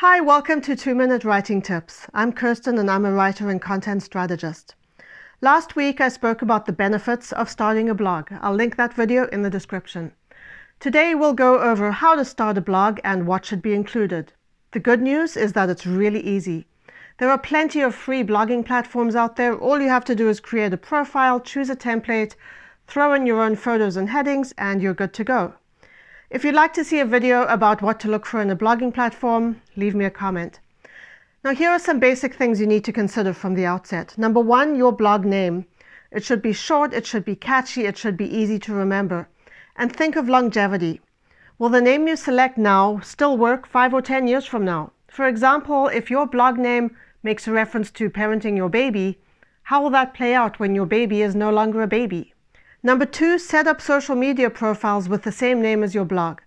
Hi, welcome to 2-Minute Writing Tips. I'm Kirsten and I'm a writer and content strategist. Last week I spoke about the benefits of starting a blog. I'll link that video in the description. Today we'll go over how to start a blog and what should be included. The good news is that it's really easy. There are plenty of free blogging platforms out there. All you have to do is create a profile, choose a template, throw in your own photos and headings, and you're good to go. If you'd like to see a video about what to look for in a blogging platform, leave me a comment. Now here are some basic things you need to consider from the outset. Number one, your blog name. It should be short, it should be catchy, it should be easy to remember. And think of longevity. Will the name you select now still work 5 or 10 years from now? For example, if your blog name makes a reference to parenting your baby, how will that play out when your baby is no longer a baby? Number two, set up social media profiles with the same name as your blog.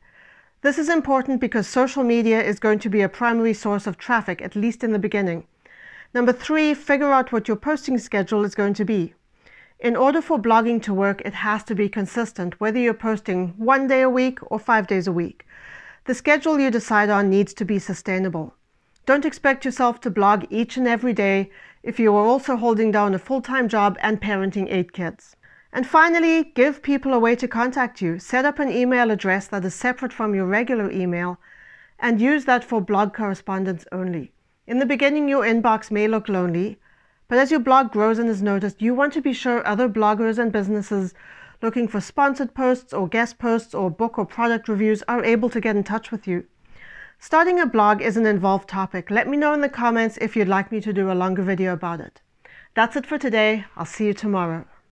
This is important because social media is going to be a primary source of traffic, at least in the beginning. Number three, figure out what your posting schedule is going to be. In order for blogging to work, it has to be consistent, whether you're posting 1 day a week or 5 days a week. The schedule you decide on needs to be sustainable. Don't expect yourself to blog each and every day if you are also holding down a full-time job and parenting 8 kids. And finally, give people a way to contact you. Set up an email address that is separate from your regular email and use that for blog correspondence only. In the beginning, your inbox may look lonely, but as your blog grows and is noticed, you want to be sure other bloggers and businesses looking for sponsored posts or guest posts or book or product reviews are able to get in touch with you. Starting a blog is an involved topic. Let me know in the comments if you'd like me to do a longer video about it. That's it for today. I'll see you tomorrow.